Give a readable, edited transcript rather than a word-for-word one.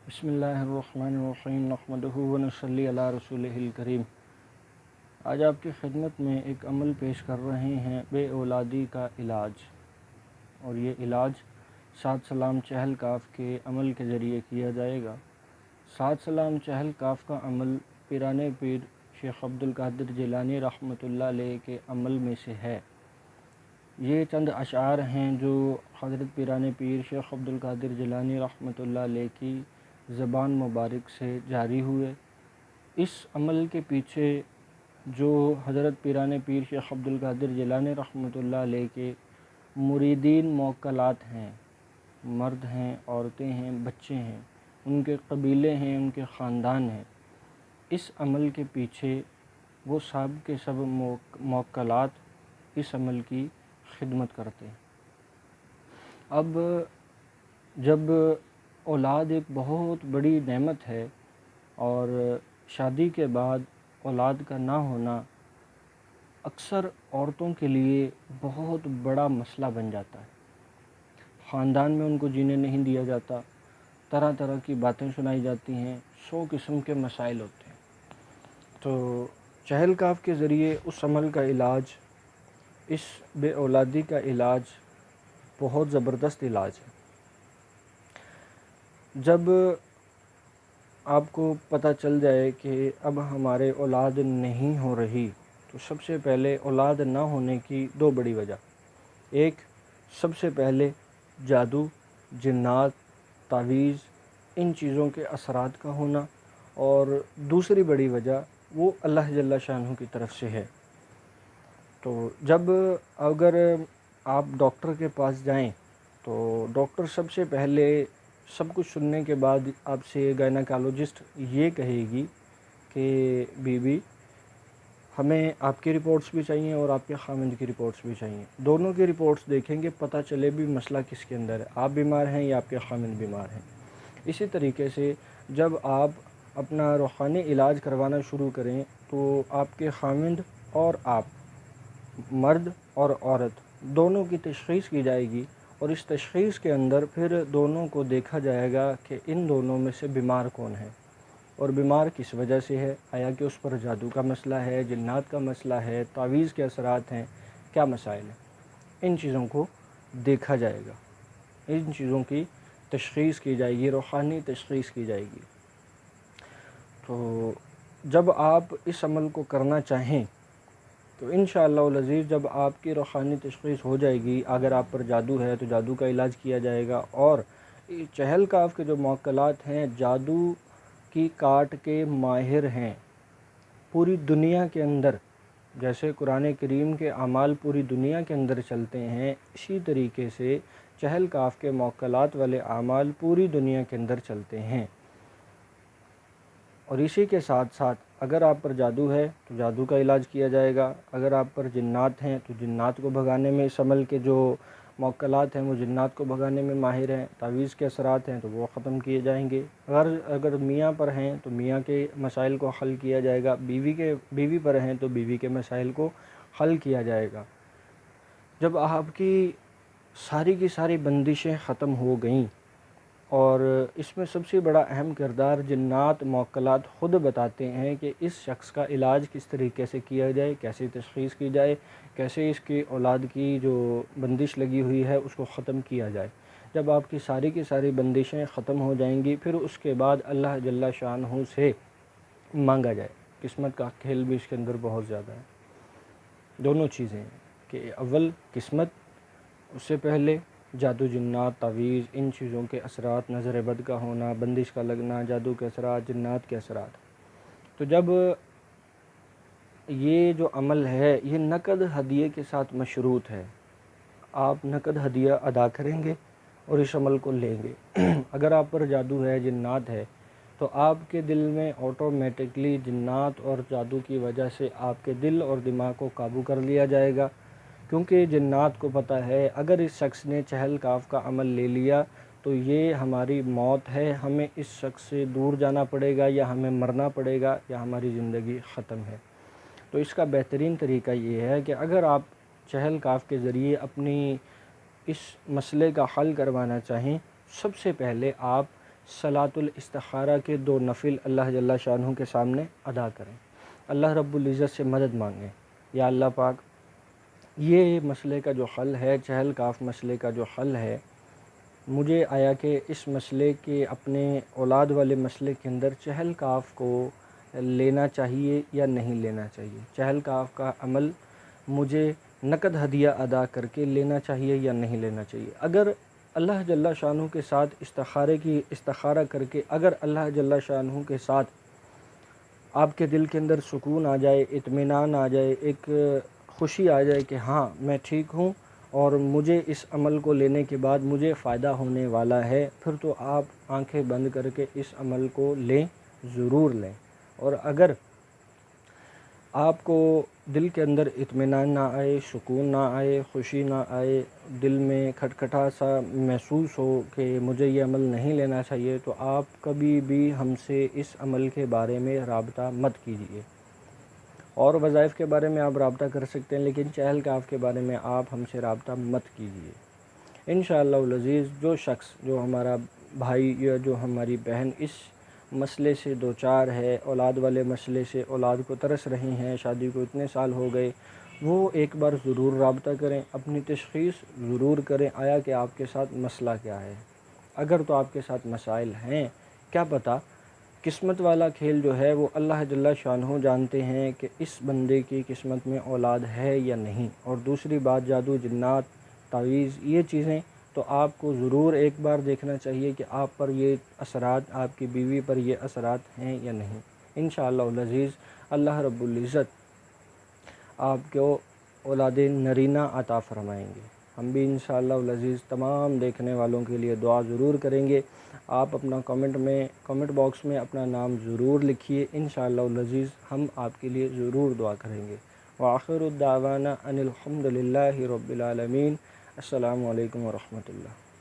بسم اللہ الرحمن الرحیم نحمدہ و نصلی علی رسولہ الکریم۔ آج آپ کی خدمت میں ایک عمل پیش کر رہے ہیں، بے اولادی کا علاج، اور یہ علاج 7 سلام چہل کاف کے عمل کے ذریعے کیا جائے گا۔ 7 سلام چہل کاف کا عمل پیران پیر شیخ عبدالقادر جیلانی رحمۃ اللہ علیہ کے عمل میں سے ہے۔ یہ چند اشعار ہیں جو حضرت پیران پیر شیخ عبدالقادر جیلانی رحمۃ اللہ علیہ کی زبان مبارک سے جاری ہوئے۔ اس عمل کے پیچھے جو حضرت پیران پیر شیخ عبدالقادر جیلانی رحمۃ اللہ علیہ کے مریدین موکلات ہیں، مرد ہیں، عورتیں ہیں، بچے ہیں، ان کے قبیلے ہیں، ان کے خاندان ہیں، اس عمل کے پیچھے وہ سب کے سب موکلات اس عمل کی خدمت کرتے ہیں۔ اب جب اولاد ایک بہت بڑی نعمت ہے اور شادی کے بعد اولاد کا نہ ہونا اکثر عورتوں کے لیے بہت بڑا مسئلہ بن جاتا ہے۔ خاندان میں ان کو جینے نہیں دیا جاتا، طرح طرح کی باتیں سنائی جاتی ہیں، 100 قسم کے مسائل ہوتے ہیں۔ تو چہل کاف کے ذریعے اس عمل کا علاج، اس بے اولادی کا علاج بہت زبردست علاج ہے۔ جب آپ کو پتہ چل جائے کہ اب ہمارے اولاد نہیں ہو رہی، تو سب سے پہلے اولاد نہ ہونے کی 2 بڑی وجہ۔ ایک، سب سے پہلے جادو، جنات، تعویذ، ان چیزوں کے اثرات کا ہونا، اور دوسری بڑی وجہ وہ اللہ جل شانہ کی طرف سے ہے۔ تو جب اگر آپ ڈاکٹر کے پاس جائیں تو ڈاکٹر سب سے پہلے سب کچھ سننے کے بعد آپ سے گائنیکالوجسٹ یہ کہے گی کہ بی بی ہمیں آپ کی رپورٹس بھی چاہیے اور آپ کے خامند کی رپورٹس بھی چاہیے۔ دونوں کی رپورٹس دیکھیں گے، پتہ چلے بھی مسئلہ کس کے اندر ہے، آپ بیمار ہیں یا آپ کے خامند بیمار ہیں۔ اسی طریقے سے جب آپ اپنا روحانی علاج کروانا شروع کریں تو آپ کے خامند اور آپ، مرد اور عورت، دونوں کی تشخیص کی جائے گی، اور اس تشخیص کے اندر پھر دونوں کو دیکھا جائے گا کہ ان دونوں میں سے بیمار کون ہے اور بیمار کس وجہ سے ہے۔ آیا کہ اس پر جادو کا مسئلہ ہے، جنات کا مسئلہ ہے، تعویذ کے اثرات ہیں، کیا مسائل ہیں، ان چیزوں کو دیکھا جائے گا، ان چیزوں کی تشخیص کی جائے گی، روحانی تشخیص کی جائے گی۔ تو جب آپ اس عمل کو کرنا چاہیں تو انشاءاللہ العزیز جب آپ کی روحانی تشخیص ہو جائے گی، اگر آپ پر جادو ہے تو جادو کا علاج کیا جائے گا، اور چہل کاف کے جو موکلات ہیں جادو کی کاٹ کے ماہر ہیں پوری دنیا کے اندر۔ جیسے قرآن کریم کے اعمال پوری دنیا کے اندر چلتے ہیں، اسی طریقے سے چہل کاف کے موکلات والے اعمال پوری دنیا کے اندر چلتے ہیں۔ اور اسی کے ساتھ ساتھ اگر آپ پر جادو ہے تو جادو کا علاج کیا جائے گا، اگر آپ پر جنات ہیں تو جنات کو بھگانے میں اس عمل کے جو موکلات ہیں وہ جنات کو بھگانے میں ماہر ہیں، تعویذ کے اثرات ہیں تو وہ ختم کیے جائیں گے، اگر میاں پر ہیں تو میاں کے مسائل کو حل کیا جائے گا، بیوی پر ہیں تو بیوی کے مسائل کو حل کیا جائے گا۔ جب آپ کی ساری بندشیں ختم ہو گئیں، اور اس میں سب سے بڑا اہم کردار جنات موکلات خود بتاتے ہیں کہ اس شخص کا علاج کس طریقے سے کیا جائے، کیسے تشخیص کی جائے، کیسے اس کی اولاد کی جو بندش لگی ہوئی ہے اس کو ختم کیا جائے۔ جب آپ کی ساری بندشیں ختم ہو جائیں گی، پھر اس کے بعد اللہ جل شانہ سے مانگا جائے۔ قسمت کا کھیل بھی اس کے اندر بہت زیادہ ہے۔ دونوں چیزیں ہیں کہ اول قسمت، اس سے پہلے جادو، جنات، تعویذ، ان چیزوں کے اثرات، نظر بد کا ہونا، بندش کا لگنا، جادو کے اثرات، جنات کے اثرات۔ تو جب یہ جو عمل ہے یہ نقد ہدیے کے ساتھ مشروط ہے، آپ نقد ہدیہ ادا کریں گے اور اس عمل کو لیں گے۔ اگر آپ پر جادو ہے، جنات ہے، تو آپ کے دل میں آٹومیٹکلی جنات اور جادو کی وجہ سے آپ کے دل اور دماغ کو قابو کر لیا جائے گا، کیونکہ جنات کو پتہ ہے اگر اس شخص نے چہل کاف کا عمل لے لیا تو یہ ہماری موت ہے، ہمیں اس شخص سے دور جانا پڑے گا، یا ہمیں مرنا پڑے گا، یا ہماری زندگی ختم ہے۔ تو اس کا بہترین طریقہ یہ ہے کہ اگر آپ چہل کاف کے ذریعے اپنی اس مسئلے کا حل کروانا چاہیں، سب سے پہلے آپ صلاۃ الاستخارہ کے 2 نفل اللہ جل شانہ کے سامنے ادا کریں، اللہ رب العزت سے مدد مانگیں، یا اللہ پاک یہ مسئلے کا جو حل ہے، چہل کاف مسئلے کا جو حل ہے، مجھے آیا کہ اس مسئلے کے اپنے اولاد والے مسئلے کے اندر چہل کاف کو لینا چاہیے یا نہیں لینا چاہیے، چہل کاف کا عمل مجھے نقد ہدیہ ادا کر کے لینا چاہیے یا نہیں لینا چاہیے۔ اگر اللہ جل شانہ کے ساتھ استخارہ کر کے اگر اللہ جل شانہ کے ساتھ آپ کے دل کے اندر سکون آ جائے، اطمینان آ جائے، ایک خوشی آ جائے کہ ہاں میں ٹھیک ہوں اور مجھے اس عمل کو لینے کے بعد مجھے فائدہ ہونے والا ہے، پھر تو آپ آنکھیں بند کر کے اس عمل کو لیں، ضرور لیں۔ اور اگر آپ کو دل کے اندر اطمینان نہ آئے، سکون نہ آئے، خوشی نہ آئے، دل میں کھٹکھٹا سا محسوس ہو کہ مجھے یہ عمل نہیں لینا چاہیے، تو آپ کبھی بھی ہم سے اس عمل کے بارے میں رابطہ مت کیجیے۔ اور وظائف کے بارے میں آپ رابطہ کر سکتے ہیں، لیکن چہل کاف کے بارے میں آپ ہم سے رابطہ مت کیجیے۔ انشاءاللہ العزیز جو شخص، جو ہمارا بھائی یا جو ہماری بہن اس مسئلے سے دوچار ہے، اولاد والے مسئلے سے اولاد کو ترس رہی ہیں، شادی کو اتنے سال ہو گئے، وہ ایک بار ضرور رابطہ کریں، اپنی تشخیص ضرور کریں، آیا کہ آپ کے ساتھ مسئلہ کیا ہے۔ اگر تو آپ کے ساتھ مسائل ہیں، کیا پتہ قسمت والا کھیل جو ہے وہ اللہ جل شانہ جانتے ہیں کہ اس بندے کی قسمت میں اولاد ہے یا نہیں۔ اور دوسری بات، جادو، جنات، تعویذ، یہ چیزیں تو آپ کو ضرور ایک بار دیکھنا چاہیے کہ آپ پر یہ اثرات، آپ کی بیوی پر یہ اثرات ہیں یا نہیں۔ انشاءاللہ العزیز اللہ رب العزت آپ کو اولاد نرینہ عطا فرمائیں گے۔ ہم بھی انشاءاللہ العزیز تمام دیکھنے والوں کے لیے دعا ضرور کریں گے۔ آپ اپنا کمنٹ باکس میں اپنا نام ضرور لکھیے، انشاءاللہ العزیز ہم آپ کے لیے ضرور دعا کریں گے۔ وآخر الدعوانا ان الحمد للہ رب العالمین۔ السلام علیکم ورحمۃ اللہ۔